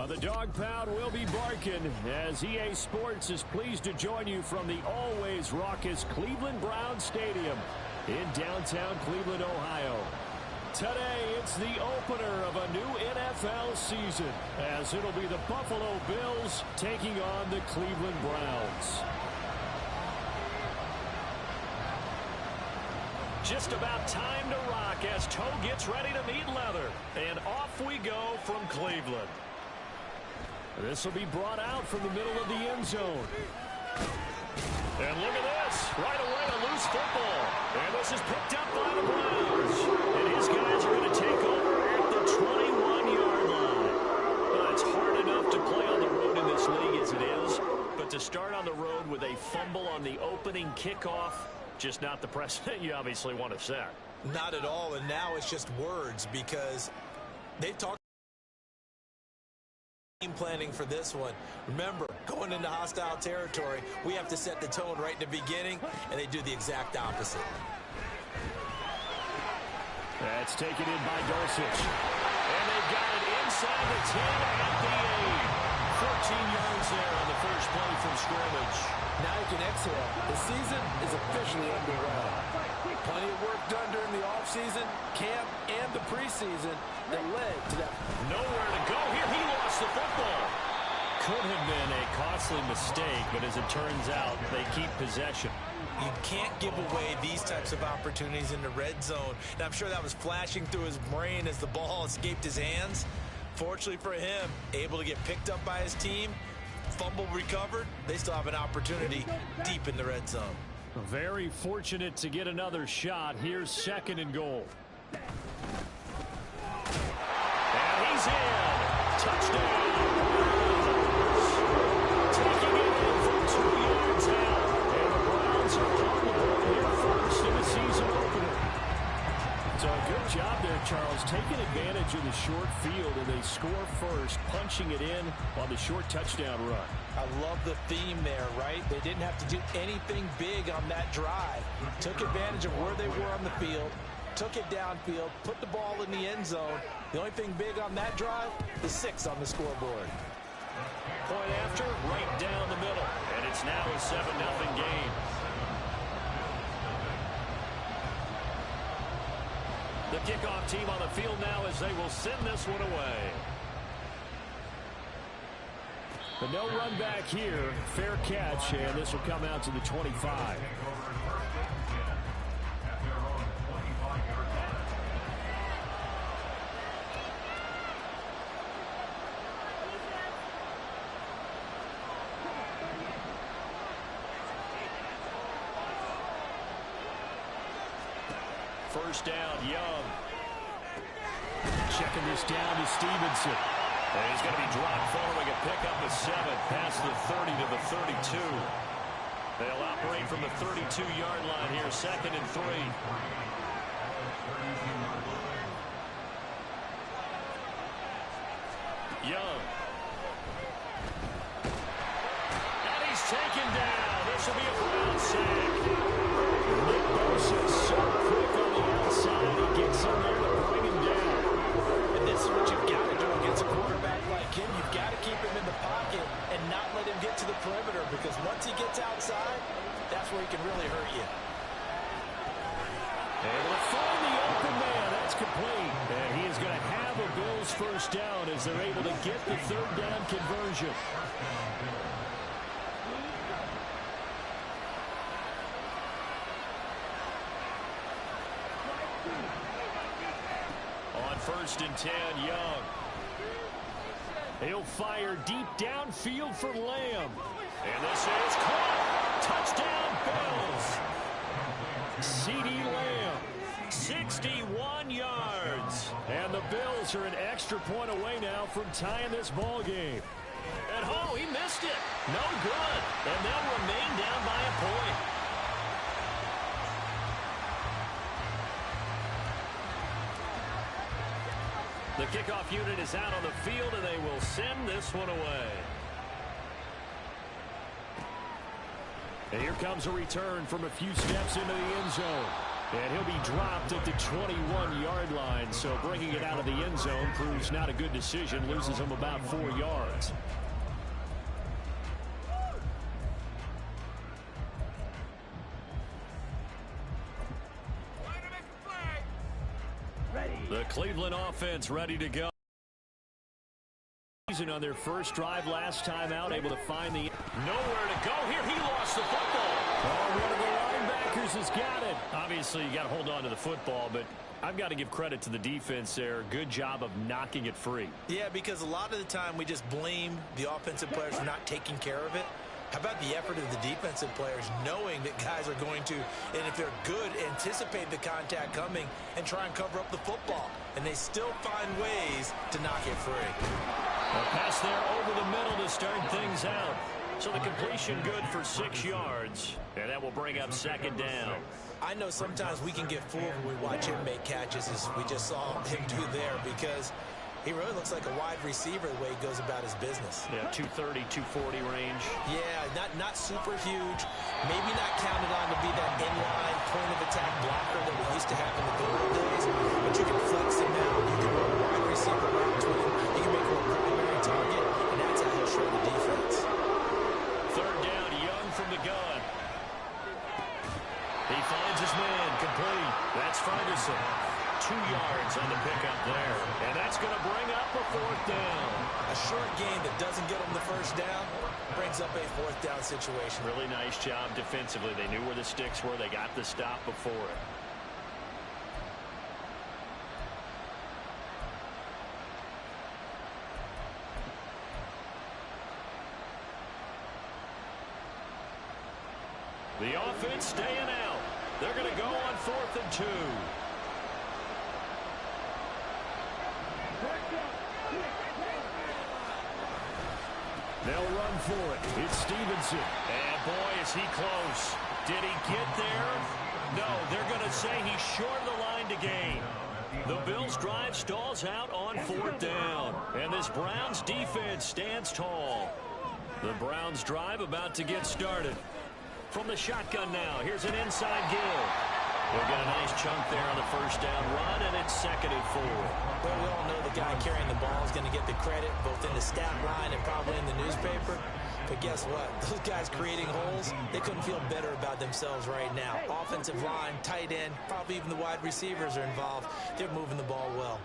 The dog pound will be barking as EA Sports is pleased to join you from the always raucous Cleveland Browns Stadium in downtown Cleveland, Ohio. Today, it's the opener of a new NFL season as it'll be the Buffalo Bills taking on the Cleveland Browns. Just about time to rock as Toe gets ready to meet leather. And off we go from Cleveland. This will be brought out from the middle of the end zone. And look at this. Right away, a loose football. And this is picked up by the Browns. And his guys are going to take over at the 21-yard line. Well, it's hard enough to play on the road in this league as it is. But to start on the road with a fumble on the opening kickoff, just not the precedent you obviously want to set. Not at all, and now it's just words because they've talked game planning for this one. Remember, going into hostile territory, we have to set the tone right in the beginning, and they do the exact opposite. That's taken in by Dulcich. And they've got it inside the 10 at the 8. 14 yards there on the first play from scrimmage. Now you can exhale. The season is officially underway. Plenty of work done during the offseason, camp, and the preseason that led to that. Nowhere to go here. He lost the football. Could have been a costly mistake, but as it turns out, they keep possession. You can't give away these types of opportunities in the red zone. And I'm sure that was flashing through his brain as the ball escaped his hands. Fortunately for him, able to get picked up by his team, fumble recovered, they still have an opportunity deep in the red zone. Very fortunate to get another shot. Here's 2nd and goal. And he's in. Touchdown. Taking it in from 2 yards out. And the Browns are on the board here first in the season opener. So a good job there, Charles, taking advantage of the short field, and they score first, punching it in on the short touchdown run. I love the theme there, right? They didn't have to do anything big on that drive. Took advantage of where they were on the field, took it downfield, put the ball in the end zone. The only thing big on that drive is 6 on the scoreboard. Point after, right down the middle, and it's now a 7-0 game. The kickoff team on the field now as they will send this one away. But no run back here. Fair catch, and this will come out to the 25. First down, Young. Checking this down to Stevenson. And he's going to be dropped following a pickup of 7 past the 30 to the 32. They'll operate from the 32-yard line here, 2nd and 3. Young. And he's taken down. This will be a Brown sack. Nick Bosa so quick on the outside. He gets in there to bring him down. And this is what you've got to do against a quarterback like him. You've got to keep him in the pocket and not let him get to the perimeter, because once he gets outside, that's where he can really hurt you. Able to find the open man. That's complete. And he is going to have a Bills first down as they're able to get the 3rd down conversion. On 1st and 10, Young. He'll fire deep downfield for Lamb. And this is caught. Touchdown, Bills. CeeDee Lamb, 61 yards. And the Bills are an extra point away now from tying this ball game. And oh, he missed it. No good. And they'll remain down by a point. The kickoff unit is out on the field, and they will send this one away. And here comes a return from a few steps into the end zone. And he'll be dropped at the 21-yard line. So bringing it out of the end zone proves not a good decision. Loses him about 4 yards. The Cleveland offense ready to go. On their first drive last time out, able to find the nowhere to go here. He lost the football. Oh, one of the linebackers has got it. Obviously, you got to hold on to the football, but I've got to give credit to the defense there. Good job of knocking it free. Yeah, because a lot of the time we just blame the offensive players for not taking care of it. How about the effort of the defensive players knowing that guys are going to, and if they're good, anticipate the contact coming and try and cover up the football. And they still find ways to knock it free. A pass there over the middle to start things out. So the completion good for 6 yards. And that will bring up second down. I know sometimes we can get fooled when we watch him make catches, as we just saw him do there, because he really looks like a wide receiver the way he goes about his business. Yeah, 230, 240 range. Yeah, not super huge. Maybe not counted on to be that inline point-of-attack blocker that we used to have in the good old days. But you can flex him out. You can run a wide receiver right between him. You can make him a primary target, and that's how he'll show the defense. Third down, Young from the gun. He finds his man, complete. That's Ferguson. 2 yards on the pickup there. And that's going to bring up a fourth down. A short gain that doesn't get them the first down brings up a fourth down situation. Really nice job defensively. They knew where the sticks were. They got the stop before it. The offense staying out. They're going to go on 4th and 2. They'll run for it. It's Stevenson. And boy, is he close. Did he get there? No, they're going to say he's short of the line to gain. The Bills' drive stalls out on 4th down. And this Browns defense stands tall. The Browns drive about to get started. From the shotgun now, here's an inside Gill. They've got a nice chunk there on the first down run, and it's 2nd and 4. Well, we all know the guy carrying the ball is going to get the credit, both in the stat line and probably in the newspaper. But guess what? Those guys creating holes, they couldn't feel better about themselves right now. Offensive line, tight end, probably even the wide receivers are involved. They're moving the ball well.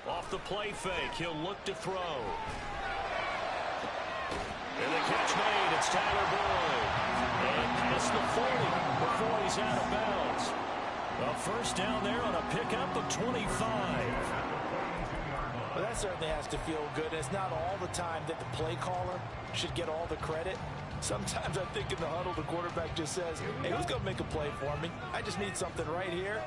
Off the play fake, he'll look to throw. And the catch made, it's Tyler Boyd. And past the 40 before he's out of bounds. A first down there on a pickup of 25. Well, that certainly has to feel good. It's not all the time that the play caller should get all the credit. Sometimes I think in the huddle, the quarterback just says, hey, who's going to make a play for me? I just need something right here.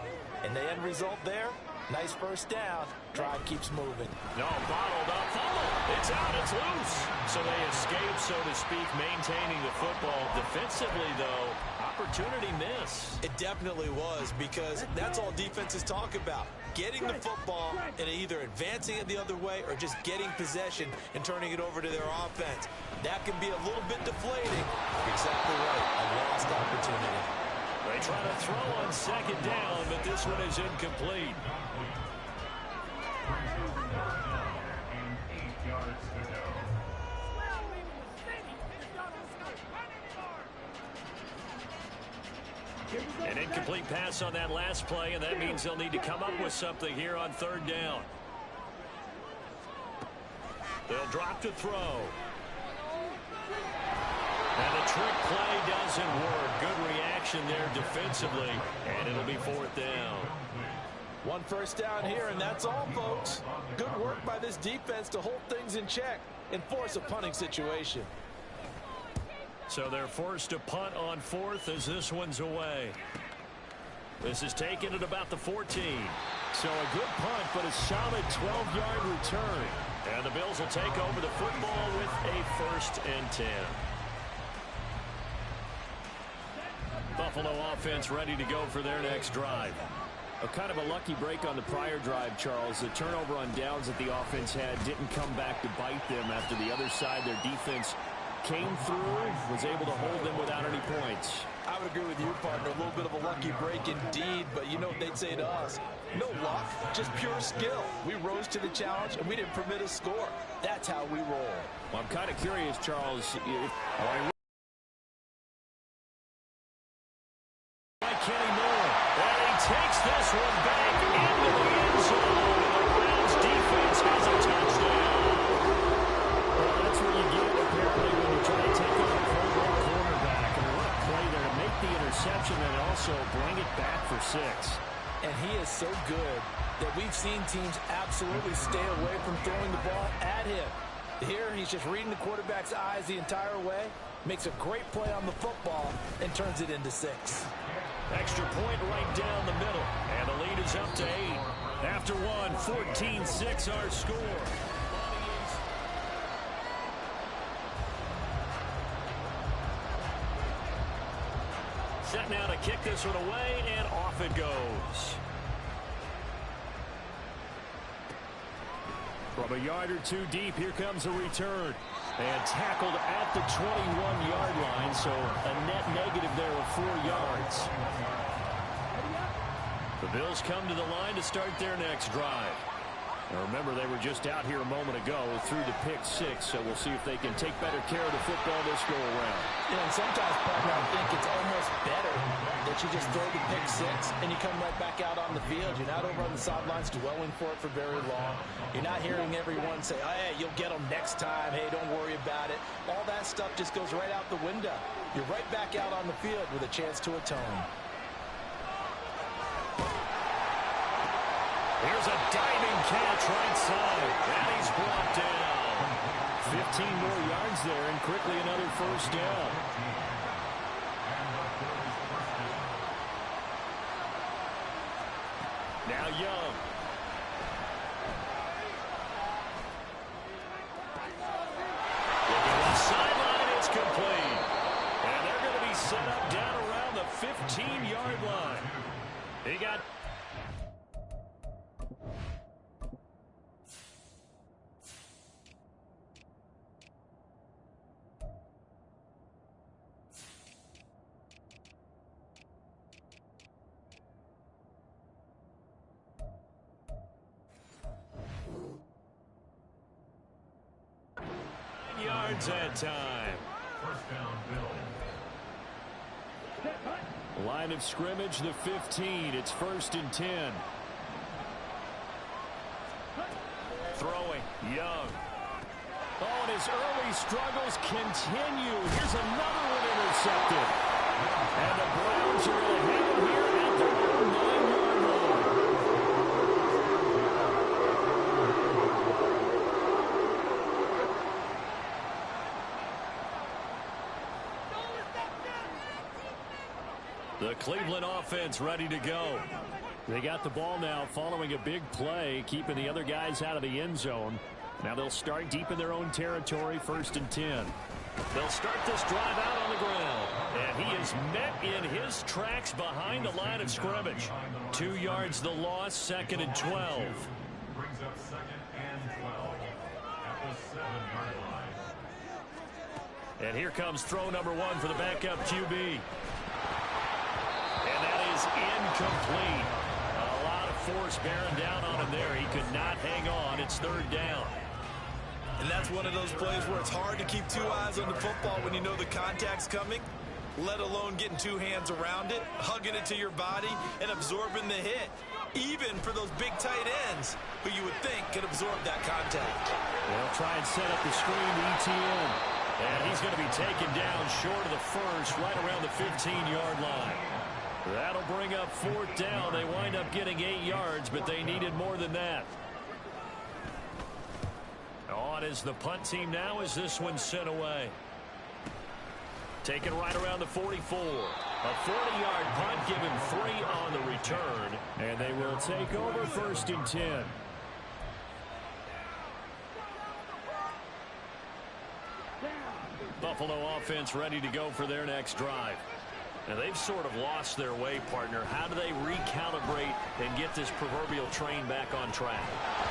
And the end result there, nice first down. Drive keeps moving. No, bottled up. Fumble. It's out. It's loose. So they escape, so to speak, maintaining the football. Defensively, though, opportunity miss. It definitely was, because that's all defenses talk about. Getting the football and either advancing it the other way or just getting possession and turning it over to their offense. That can be a little bit deflating. Exactly right. A lost opportunity. They try to throw on 2nd down, but this one is incomplete. An incomplete pass on that last play, and that means they'll need to come up with something here on 3rd down. They'll drop to throw. And the trick play doesn't work. Good reaction there defensively, and it'll be 4th down. One first down here, and that's all, folks. Good work by this defense to hold things in check and force a punting situation. So they're forced to punt on 4th as this one's away. This is taken at about the 14. So a good punt, but a solid 12-yard return. And the Bills will take over the football with a 1st and 10. Buffalo offense ready to go for their next drive. A kind of a lucky break on the prior drive, Charles. The turnover on downs that the offense had didn't come back to bite them after the other side. Their defense came through, was able to hold them without any points. I would agree with you, a little bit of a lucky break indeed, but you know what they'd say to us? No luck, just pure skill. We rose to the challenge, and we didn't permit a score. That's how we roll. Well, I'm kind of curious, Charles. Kenny Moore. And he takes this one back into the end zone. The Browns defense has a touchdown. Well, that's where you get it, apparently, when you try to take on a full-blown cornerback. And what a play there to make the interception and also bring it back for 6. And he is so good that we've seen teams absolutely stay away from throwing the ball at him. Here, he's just reading the quarterback's eyes the entire way, makes a great play on the football, and turns it into 6. Extra point right down the middle. And the lead is up to 8. After one, 14-6 our score. Set now to kick this one away, and off it goes. From a yard or two deep, here comes a return. And tackled at the 21-yard line, so a net negative there of 4 yards. The Bills come to the line to start their next drive. Now remember, they were just out here a moment ago through the pick 6, so we'll see if they can take better care of the football this go-around. Yeah, and sometimes, partner, I think it's almost better that you just throw the pick 6 and you come right back out on the field. You're not over on the sidelines dwelling for it for very long. You're not hearing everyone say, oh, hey, you'll get them next time. Hey, don't worry about it. All that stuff just goes right out the window. You're right back out on the field with a chance to atone. Here's a diving catch right side. And he's brought down. 15 more yards there, and quickly another first down. Now Young. Looking to the sideline, it's complete. And they're going to be set up down around the 15-yard line. He got... that time. Line of scrimmage, the 15. It's 1st and 10. Throwing, Young. Oh, and his early struggles continue. Here's another one intercepted. And the Browns are going to have him here at their own 9-yard line. The Cleveland offense ready to go. They got the ball now following a big play, keeping the other guys out of the end zone. Now they'll start deep in their own territory, 1st and 10. They'll start this drive out on the ground. And he is met in his tracks behind the line of scrimmage. 2 yards the loss, 2nd and 12. Brings up 2nd and 12 at the 7-yard line. And here comes throw number 1 for the backup QB. And that is incomplete. A lot of force bearing down on him there. He could not hang on. It's 3rd down. And that's one of those plays where it's hard to keep 2 eyes on the football when you know the contact's coming, let alone getting 2 hands around it, hugging it to your body, and absorbing the hit, even for those big tight ends who you would think could absorb that contact. They'll try and set up the screen to ETN. And he's going to be taken down short of the first, right around the 15-yard line. That'll bring up 4th down. They wind up getting 8 yards, but they needed more than that. On is the punt team now as this one's sent away. Taken right around the 44. A 40-yard punt, give him 3 on the return. And they will take over 1st and 10. Buffalo offense ready to go for their next drive. And they've sort of lost their way, partner. How do they recalibrate and get this proverbial train back on track?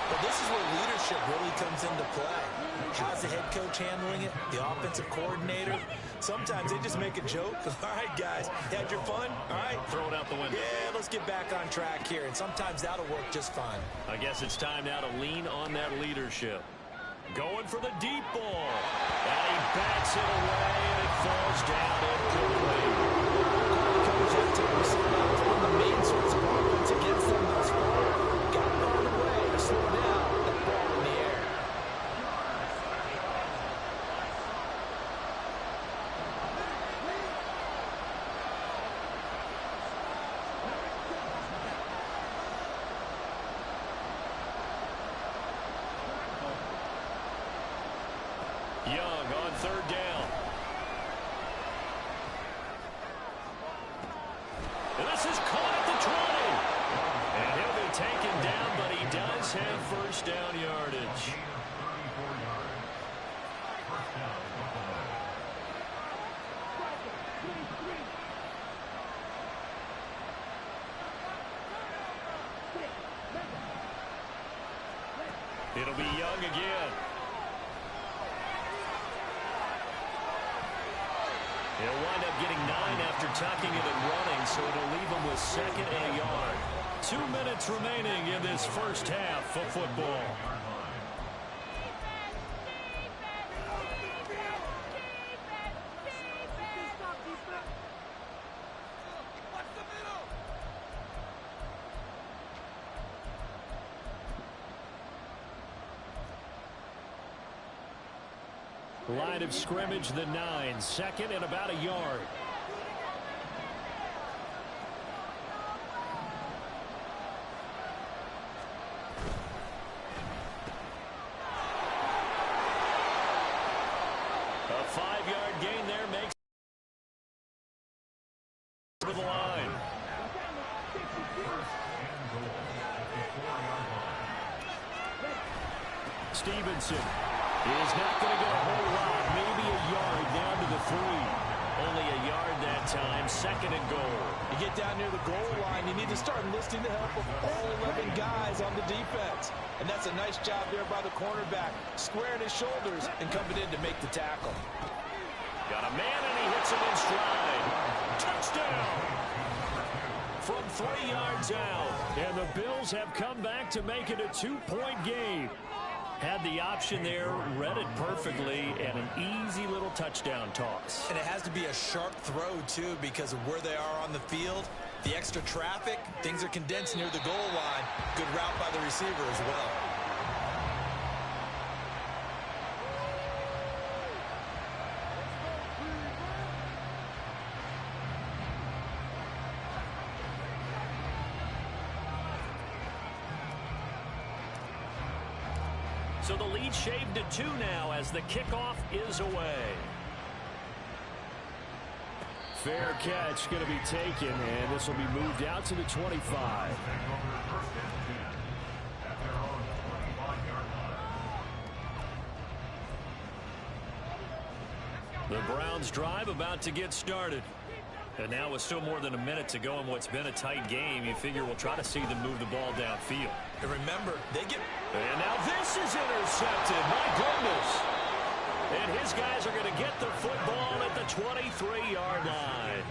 Well, this is where leadership really comes into play. How's the head coach handling it? The offensive coordinator? Sometimes they just make a joke. All right, guys, you had your fun? All right. Throw it out the window. Yeah, let's get back on track here, and sometimes that'll work just fine. I guess it's time now to lean on that leadership. Going for the deep ball. And he backs it away, and it falls down incomplete. Coach, that time we saw that one of the main sorts of offense against them thus far. Got it on the way to slow down that ball in the air. Young on third down. And this is caught at the 20. And he'll be taken down, but he does have first down yardage. Gain of 34 yards. First down, Buffalo. It'll be Young again. He'll wind up getting 9 after tucking it and running, so it'll leave him with second and a yard. 2 minutes remaining in this first half of football. Line of scrimmage, the 9, second and about a yard. A 5-yard gain there makes to the line. Stevenson is not going to get a whole lot, maybe a yard down to the 3. Only a yard that time, second and goal. You get down near the goal line, you need to start enlisting the help of all 11 guys on the defense. And that's a nice job there by the cornerback, squaring his shoulders and coming in to make the tackle. Got a man and he hits him in stride. Touchdown! From 3 yards out. And the Bills have come back to make it a 2-point game. Had the option there, read it perfectly, and an easy little touchdown toss. And it has to be a sharp throw, too, because of where they are on the field. The extra traffic, things are condensed near the goal line. Good route by the receiver as well. So the lead shaved to 2 now as the kickoff is away. Fair catch going to be taken, and this will be moved out to the 25. The Browns drive about to get started. And now with still more than a minute to go in what's been a tight game, you figure we'll try to see them move the ball downfield. And remember, they get... And now this is intercepted. My goodness. And his guys are going to get the football at the 23-yard line.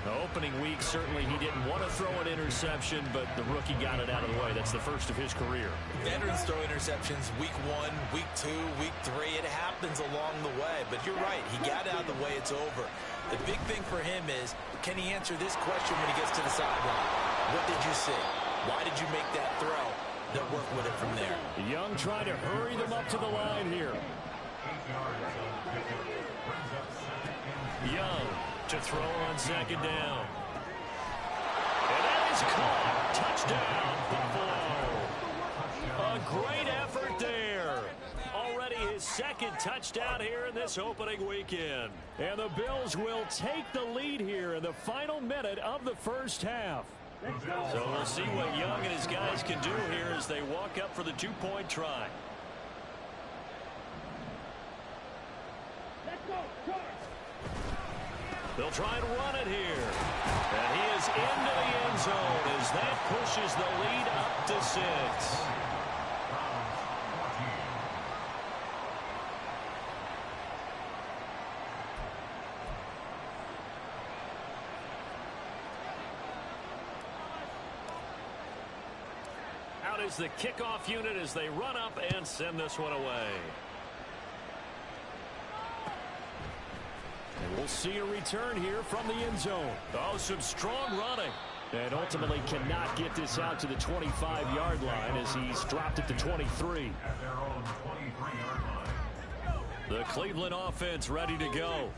The opening week, certainly he didn't want to throw an interception, but the rookie got it out of the way. That's the first of his career. Veterans throw interceptions week 1, week 2, week 3. It happens along the way. But you're right. He got it out of the way. It's over. The big thing for him is, can he answer this question when he gets to the sideline? What did you see? Why did you make that throw? They'll work with it from there. Young trying to hurry them up to the line here. Young to throw on second down. And that is caught. Touchdown, Buffalo. A great effort there. Already his second touchdown here in this opening weekend. And the Bills will take the lead here in the final minute of the first half. So we'll see what Young and his guys can do here as they walk up for the 2-point try. They'll try and run it here. And he is into the end zone as that pushes the lead up to 6. is the kickoff unit as they run up and send this one away. And we'll see a return here from the end zone. Oh, some strong running. And ultimately cannot get this out to the 25-yard line as he's dropped at the 23. At their own 23-yard line. The Cleveland offense ready to go.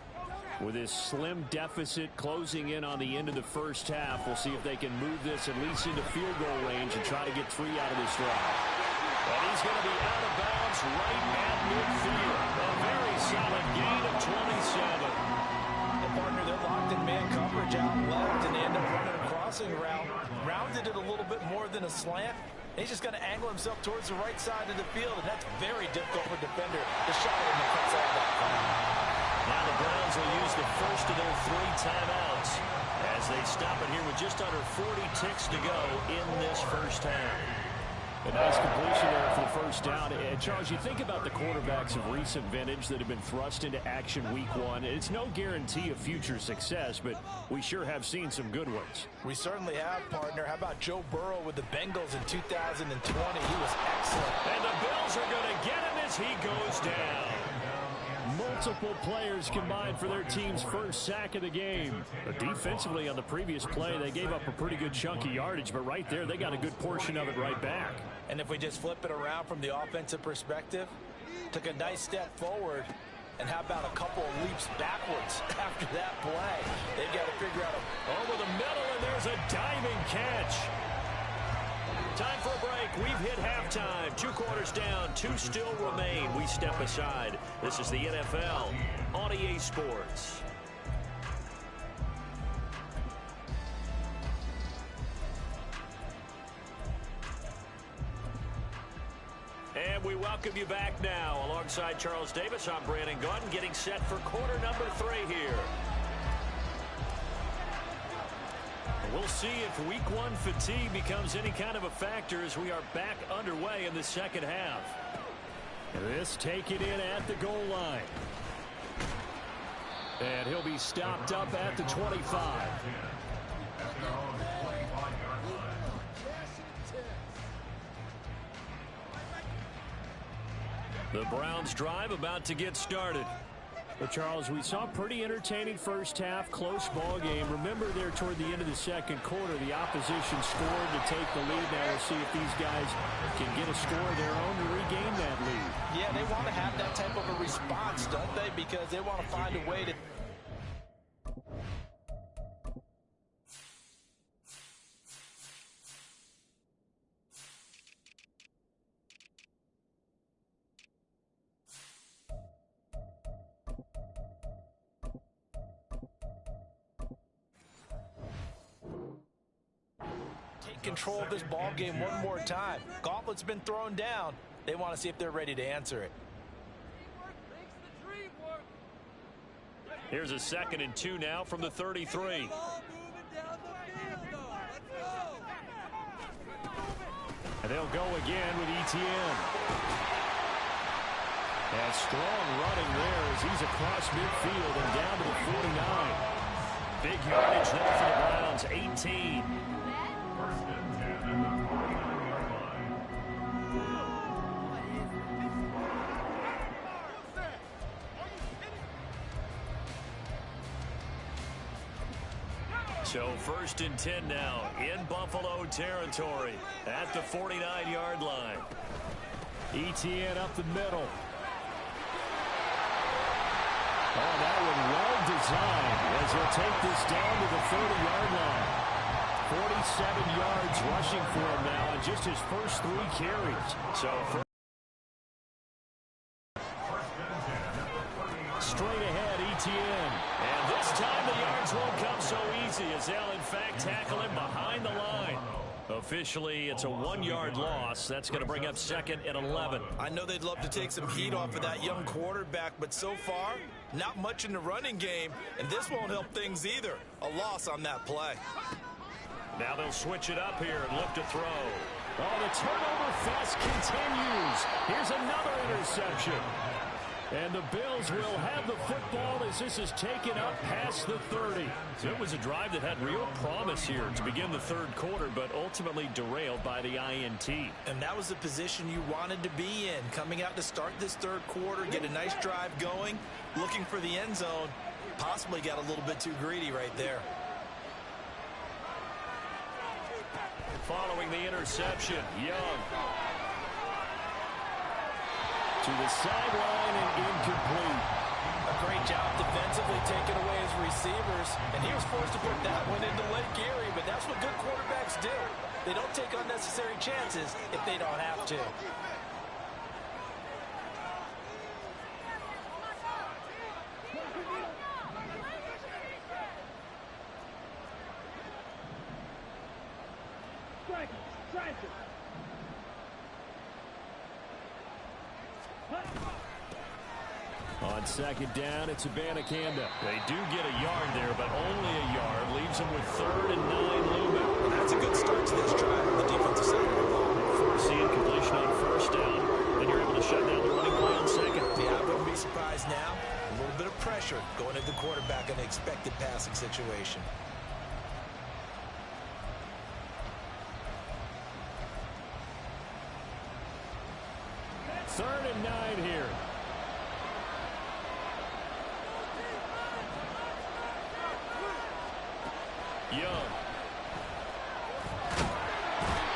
With this slim deficit closing in on the end of the first half, we'll see if they can move this at least into field goal range and try to get 3 out of this drive. And he's going to be out of bounds right at midfield. A very solid gain of 27. And partner, they're locked in man coverage out left, and they end up running a crossing route. Rounded it a little bit more than a slant. He's just going to angle himself towards the right side of the field, and that's very difficult for a defender to shot it in the front side of that corner. Now the Browns will use the first of their 3 timeouts as they stop it here with just under 40 ticks to go in this first half. A nice completion there for the first down. And Charles, you think about the quarterbacks of recent vintage that have been thrust into action week 1. It's no guarantee of future success, but we sure have seen some good ones. We certainly have, partner. How about Joe Burrow with the Bengals in 2020? He was excellent. And the Bills are going to get him as he goes down. Multiple players combined for their team's first sack of the game. But defensively on the previous play, they gave up a pretty good chunk of yardage, but right there, they got a good portion of it right back. And if we just flip it around from the offensive perspective, took a nice step forward, and how about a couple of leaps backwards after that play? They've got to figure out over the middle, and there's a diving catch. Time for a break. We've hit halftime. 2 quarters down. 2 still remain. We step aside. This is the NFL on EA Sports. And we welcome you back now. Alongside Charles Davis, I'm Brandon Gaudin, getting set for quarter number 3 here. We'll see if week 1 fatigue becomes any kind of a factor as we are back underway in the second half. This taken in at the goal line. And he'll be stopped up at the 25. The Browns drive about to get started. But, Charles, we saw a pretty entertaining first half, close ball game. Remember there toward the end of the second quarter, the opposition scored to take the lead. Now we'll see if these guys can get a score of their own to regain that lead. Yeah, they want to have that type of a response, don't they? Because they want to find a way to... control of this ball game one more time. Gauntlet's been thrown down. They want to see if they're ready to answer it. Here's a 2nd and 2 now from the 33. And they'll go again with ETN. And strong running there as he's across midfield and down to the 49. Big yardage there for the Browns, 18. So 1st and 10 now in Buffalo territory at the 49-yard line. ETN up the middle. Oh, that one well designed as he'll take this down to the 30-yard line. 47 yards rushing for him now on just his first 3 carries. So straight ahead, ETN. And this time the yards won't come so easy as they'll, in fact, tackle him behind the line. Officially, it's a 1-yard loss. That's going to bring up 2nd and 11. I know they'd love to take some heat off of that young quarterback, but so far, not much in the running game, and this won't help things either. A loss on that play. Now they'll switch it up here and look to throw. Oh, the turnover fest continues. Here's another interception. And the Bills will have the football as this is taken up past the 30. So it was a drive that had real promise here to begin the third quarter, but ultimately derailed by the INT. And that was the position you wanted to be in. Coming out to start this third quarter, get a nice drive going, looking for the end zone. Possibly got a little bit too greedy right there. Following the interception, Young. To the sideline and incomplete. A great job defensively taking away his receivers, and he was forced to put that one into Lake Erie, but that's what good quarterbacks do. They don't take unnecessary chances if they don't have to. On second down, it's Abanikanda. They do get a yard there, but only a yard. Leaves them with 3rd and 9 looming. That's a good start to this drive on the defensive side of the ball. Force the incompletion on first down. Then you're able to shut down the running play on second. Yeah, I wouldn't be surprised now. A little bit of pressure going at the quarterback in an expected passing situation. Third and 9 here. Young.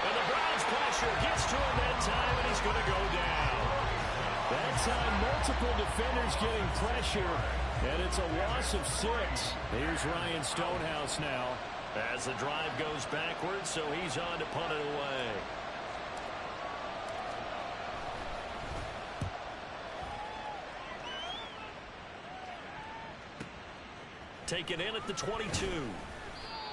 And the Browns pressure gets to him that time, and he's going to go down. That time, multiple defenders getting pressure, and it's a loss of 6. Here's Ryan Stonehouse now as the drive goes backwards, so he's on to punt it away. Taken in at the 22.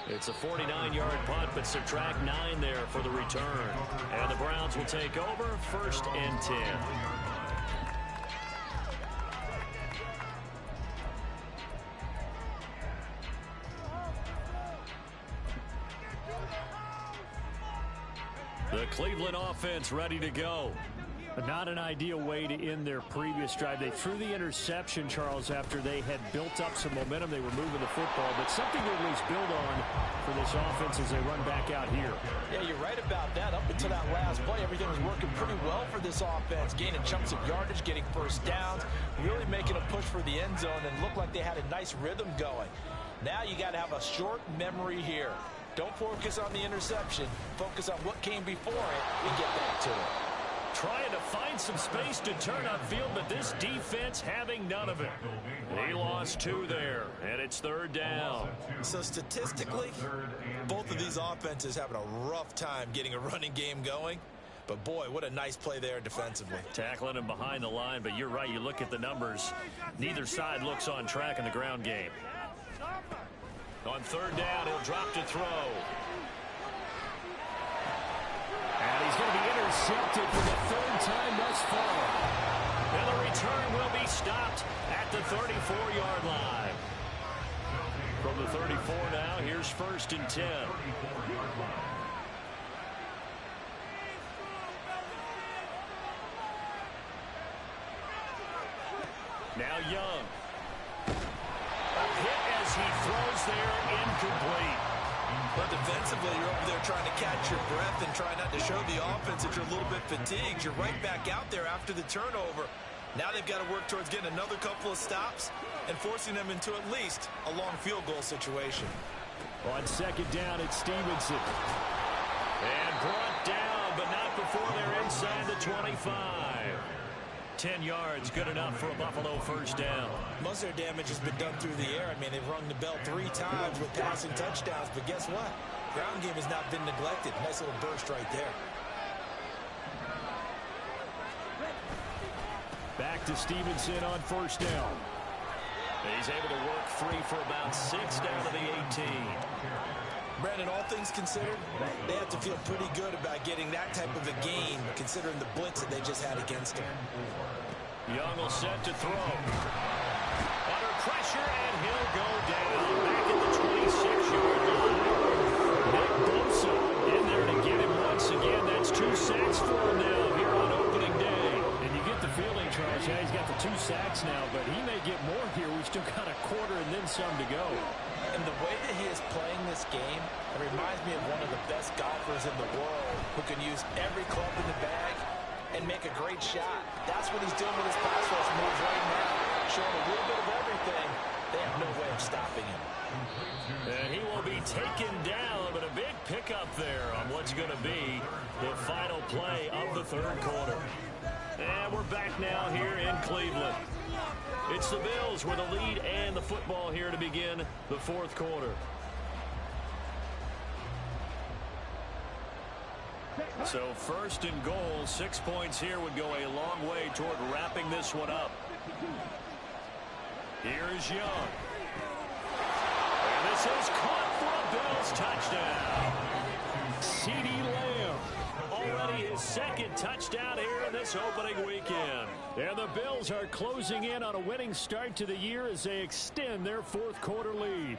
It's a 49-yard punt, but subtract 9 there for the return. And the Browns will take over 1st and 10. The Cleveland offense ready to go. But not an ideal way to end their previous drive. They threw the interception, Charles, after they had built up some momentum. They were moving the football, but something to at least build on for this offense as they run back out here. Yeah, you're right about that. Up until that last play, everything was working pretty well for this offense. Gaining chunks of yardage, getting first downs, really making a push for the end zone, and looked like they had a nice rhythm going. Now you got to have a short memory here. Don't focus on the interception. Focus on what came before it and get back to it. Trying to find some space to turn upfield, but this defense having none of it. He lost 2 there, and it's 3rd down. So statistically, both of these offenses having a rough time getting a running game going. But boy, what a nice play there defensively. Tackling him behind the line, but you're right, you look at the numbers. Neither side looks on track in the ground game. On 3rd down, he'll drop to throw. And he's going to be intercepted for the 3rd time thus far. And the return will be stopped at the 34-yard line. From the 34 now, here's 1st and 10. Now Young. A hit as he throws there, incomplete. But defensively, you're over there trying to catch your breath and try not to show the offense that you're a little bit fatigued. You're right back out there after the turnover. Now they've got to work towards getting another couple of stops and forcing them into at least a long field goal situation. On 2nd down, it's Stevenson. And brought down, but not before they're inside the 25. 10 yards, good enough for a Buffalo 1st down. Most of their damage has been done through the air. I mean, they've rung the bell 3 times with passing touchdowns, but guess what? Ground game has not been neglected. Nice little burst right there. Back to Stevenson on 1st down. He's able to work free for about 6 down to the 18. Brandon, all things considered, they have to feel pretty good about getting that type of a gain, considering the blitz that they just had against them. Young will set to throw. Under pressure, and he'll go down back at the 26-yard line. Nick Bosa in there to get him once again. That's 2 sacks for him now here on opening day. And you get the feeling, Charles, yeah, he's got the 2 sacks now, but he may get more here. We've still got a quarter and then some to go. And the way that he is playing this game, it reminds me of one of the best golfers in the world who can use every club in the bag and make a great shot. That's what he's doing with his pass rush moves right now, showing a little bit of everything. They have no way of stopping him. And he will be taken down, but a big pickup there on what's going to be the final play of the third quarter. And we're back now here in Cleveland. It's the Bills with the lead and the football here to begin the fourth quarter. So first and goal, 6 points here would go a long way toward wrapping this one up. Here's Young. And this is caught for a Bills touchdown. CeeDee Lamb. Already his second touchdown here in this opening weekend. And the Bills are closing in on a winning start to the year as they extend their fourth quarter lead.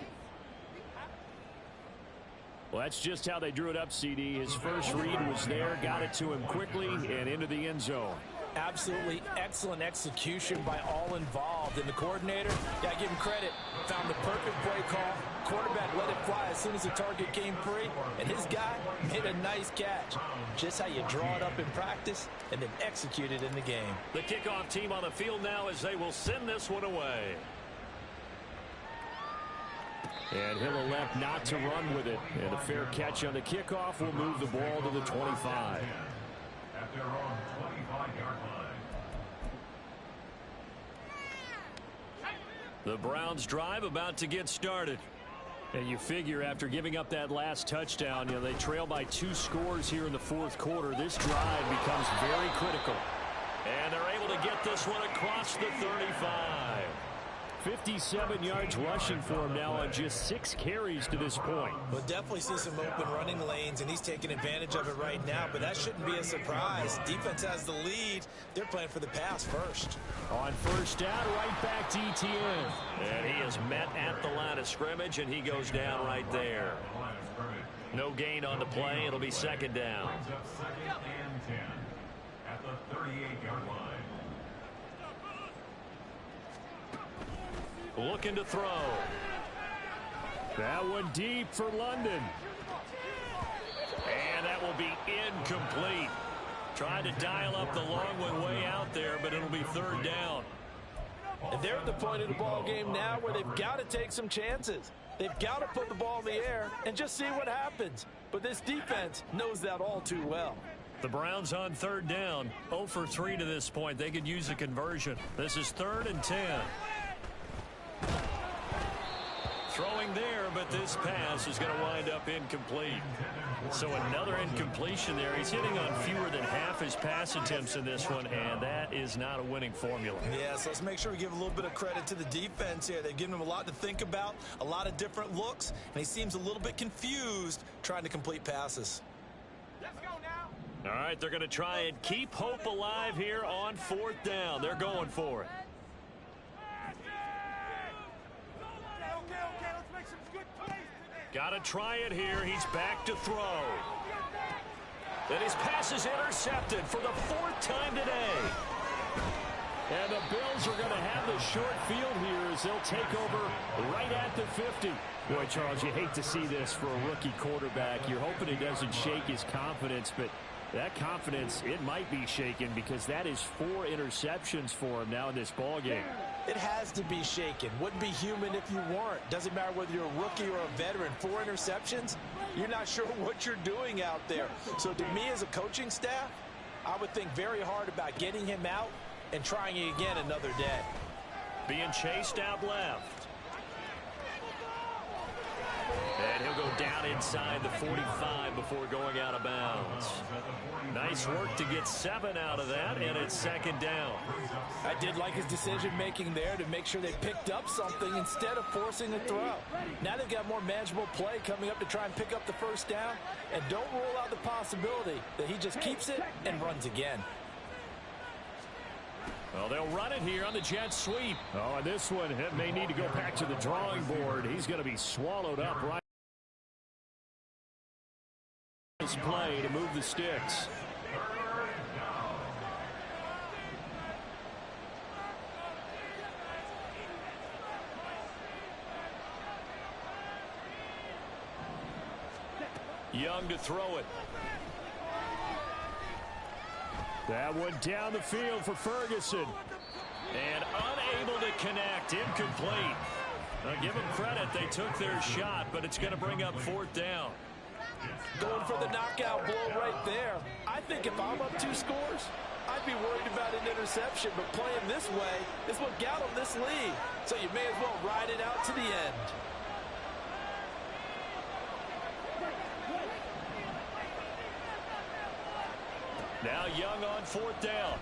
Well, that's just how they drew it up, CD. His first read was there, got it to him quickly and into the end zone. Absolutely excellent execution by all involved. And the coordinator, got to give him credit, found the perfect play call. Quarterback let it fly as soon as the target came free, and his guy made a nice catch. Just how you draw it up in practice and then execute it in the game. The kickoff team on the field now as they will send this one away. And he'll elect not to run with it. And a fair catch on the kickoff will move the ball to the 25. At their own 25-yard line. The Browns drive about to get started. And you figure after giving up that last touchdown, they trail by 2 scores here in the fourth quarter. This drive becomes very critical. And they're able to get this one across the 35. 57 yards rushing for him now on just 6 carries to this point. We'll definitely see some open running lanes, and he's taking advantage of it right now, but that shouldn't be a surprise. Defense has the lead. They're playing for the pass first. On first down, right back to ETN. And he is met at the line of scrimmage, and he goes down right there. No gain on the play. It'll be second down. Second and 10 at the 38-yard line. Looking to throw. That one deep for London. And that will be incomplete. Tried to dial up the long one way out there, but it'll be third down. And they're at the point of the ball game now where they've got to take some chances. They've got to put the ball in the air and just see what happens. But this defense knows that all too well. The Browns on third down. 0 for 3 to this point. They could use a conversion. This is 3rd and 10. Throwing there, but this pass is going to wind up incomplete. So another incompletion there. He's hitting on fewer than half his pass attempts in this one, and that is not a winning formula. Yeah, so let's make sure we give a little bit of credit to the defense here. They've given him a lot to think about, a lot of different looks, and he seems a little bit confused trying to complete passes. Let's go now. All right, they're going to try and keep hope alive here on 4th down. They're going for it. Got to try it here. He's back to throw. And his pass is intercepted for the 4th time today. And the Bills are going to have the short field here as they'll take over right at the 50. Boy, Charles, you hate to see this for a rookie quarterback. You're hoping it doesn't shake his confidence, but that confidence, it might be shaken because that is 4 interceptions for him now in this ballgame. It has to be shaken. Wouldn't be human if you weren't. Doesn't matter whether you're a rookie or a veteran. 4 interceptions, you're not sure what you're doing out there. So to me as a coaching staff, I would think very hard about getting him out and trying it again another day. Being chased out left. And he'll go down inside the 45 before going out of bounds. Nice work to get 7 out of that, and it's second down. I did like his decision-making there to make sure they picked up something instead of forcing a throw. Now they've got more manageable play coming up to try and pick up the first down, and don't rule out the possibility that he just keeps it and runs again. Well, they'll run it here on the jet sweep. Oh, and this one may need to go back to the drawing board. He's going to be swallowed up right. This play to move the sticks. Young to throw it. That one down the field for Ferguson. And unable to connect. Incomplete. Now give them credit. They took their shot, but it's going to bring up 4th down. Going for the knockout blow right there. I think if I'm up 2 scores, I'd be worried about an interception, but playing this way is what got them this lead. So you may as well ride it out to the end. Now Young on 4th down.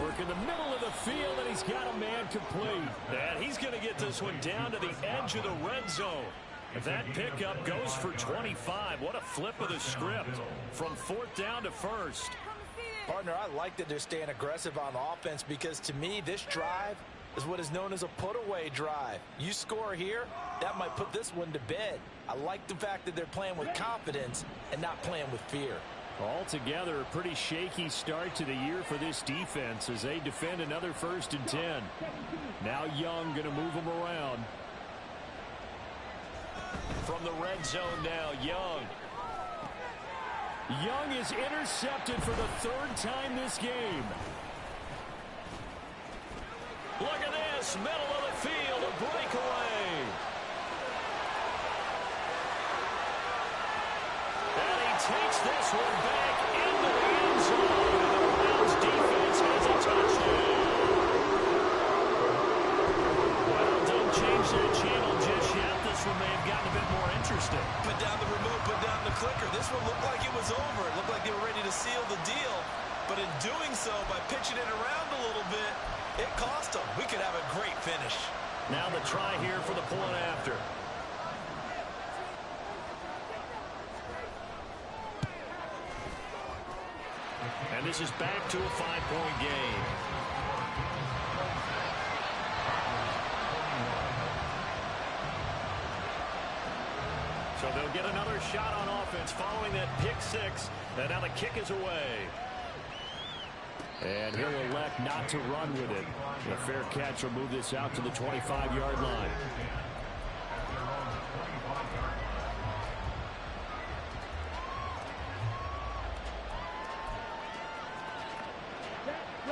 Work in the middle of the field, and he's got a man complete. And he's going to get this one down to the edge of the red zone. That pickup goes for 25. What a flip of the script from 4th down to 1st. Partner, I like that they're staying aggressive on offense because to me, this drive is what is known as a put-away drive. You score here, that might put this one to bed. I like the fact that they're playing with confidence and not playing with fear. Altogether, a pretty shaky start to the year for this defense as they defend another 1st and 10. Now Young going to move them around. From the red zone now, Young. Young is intercepted for the 3rd time this game. Look at this, middle of the field, a breakaway. And he takes this one back into the end zone. And the Browns defense has a touchdown. Well, don't change that channel just yet. This one may have gotten a bit more interesting. Put down the remote, put down the clicker. This one looked like it was over. It looked like they were ready to seal the deal. But in doing so, by pitching it around a little bit, it cost them. We could have a great finish. Now the try here for the point after. And this is back to a 5-point game. So they'll get another shot on offense following that pick 6. And now the kick is away. And he'll elect not to run with it. A fair catch will move this out to the 25-yard line.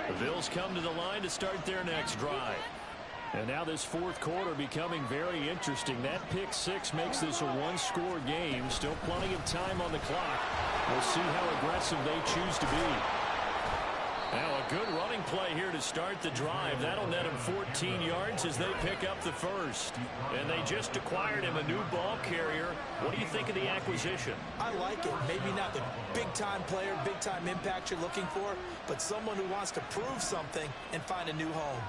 The Bills come to the line to start their next drive. And now this 4th quarter becoming very interesting. That pick 6 makes this a 1-score game. Still plenty of time on the clock. We'll see how aggressive they choose to be. Now a good running play here to start the drive. That'll net him 14 yards as they pick up the 1st. And they just acquired him a new ball carrier. What do you think of the acquisition? I like it. Maybe not the big-time player, big-time impact you're looking for, but someone who wants to prove something and find a new home.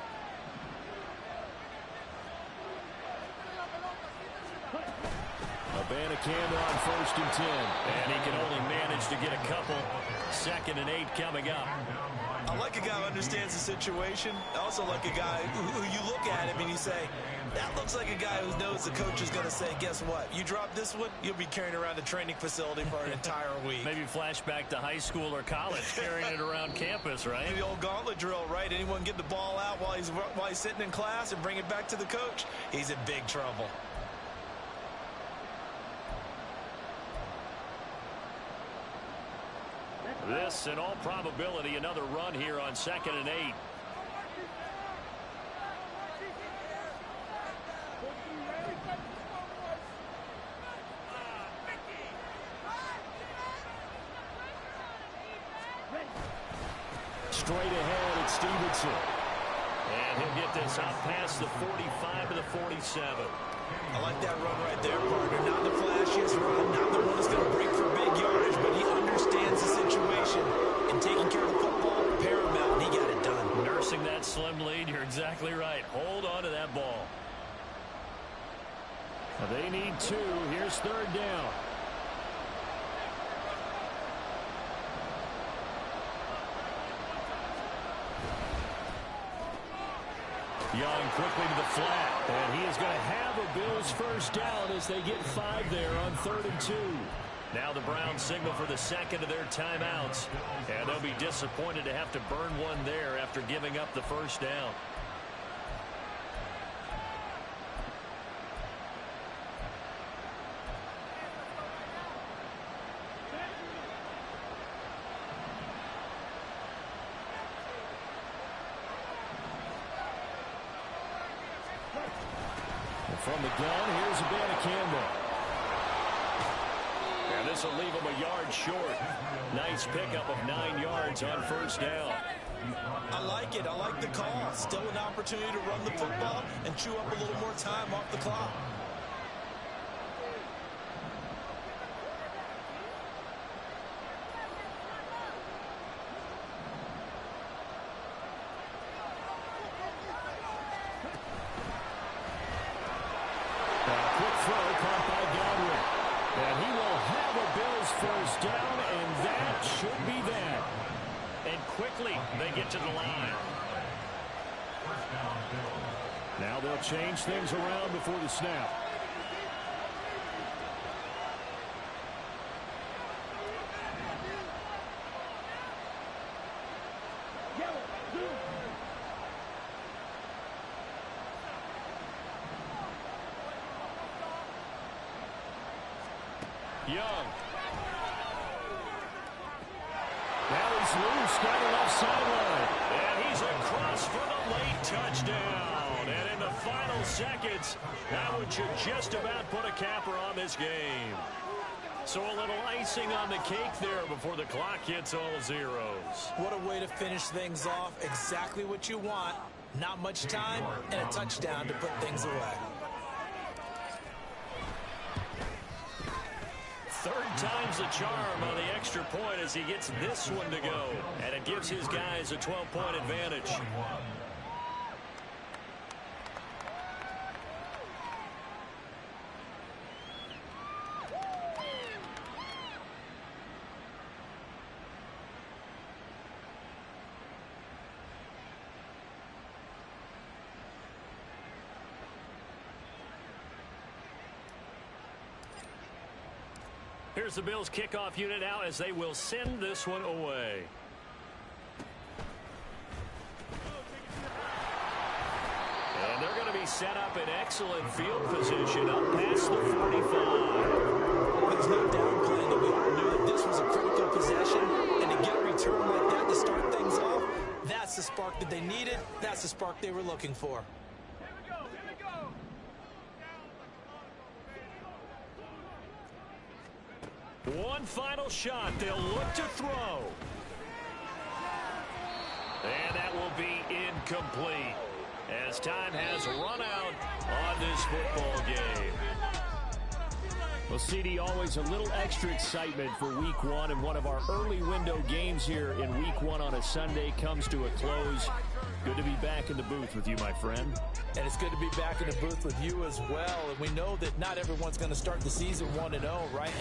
Abanikanda on 1st and 10. And he can only manage to get a couple. 2nd and 8 coming up. I like a guy who understands the situation. I also like a guy who you look at him and you say, that looks like a guy who knows the coach is going to say, guess what? You drop this one, you'll be carrying around the training facility for an entire week. Maybe flashback to high school or college, carrying it around campus, right? Maybe the old gauntlet drill, right? Anyone get the ball out while he's sitting in class and bring it back to the coach? He's in big trouble. This, in all probability, another run here on 2nd and 8. Straight ahead, it's Stevenson. And he'll get this out past the 45 to the 47. I like that run right there, partner. Not the flashiest run, not the one that's going to break for big yardage, but he understands the situation. And taking care of the football, paramount, and he got it done. Nursing that slim lead, you're exactly right. Hold on to that ball. They need 2. Here's 3rd down. Young quickly to the flat, and he is going to have a Bills 1st down as they get 5 there on 3rd and 2. Now the Browns signal for the 2nd of their timeouts, and they'll be disappointed to have to burn one there after giving up the 1st down. From the gun, here's Savannah Campbell. And this will leave him a yard short. Nice pickup of 9 yards on first down. I like it. I like the call. Still an opportunity to run the football and chew up a little more time off the clock. First down, and that should be that. And quickly, they get to the line. Now they'll change things around before the snap. Young. Now he's loose, got it left sideline. And he's across for the late touchdown. And in the final seconds, that one should just about put a capper on this game. So a little icing on the cake there before the clock hits all zeros. What a way to finish things off. Exactly what you want. Not much time and a touchdown to put things away. Third time's the charm on the extra point as he gets this one to go. And it gives his guys a 12-point advantage. Here's the Bills kickoff unit out as they will send this one away. And they're going to be set up in excellent field position up past the 45. There's no downplaying that we all knew that this was a critical possession, and to get a return like that to start things off, that's the spark that they needed. That's the spark they were looking for. One final shot. They'll look to throw. And that will be incomplete as time has run out on this football game. Well, CD, always a little extra excitement for Week 1, and one of our early window games here in Week 1 on a Sunday comes to a close. Good to be back in the booth with you, my friend. And it's good to be back in the booth with you as well. And we know that not everyone's going to start the season 1-0, right?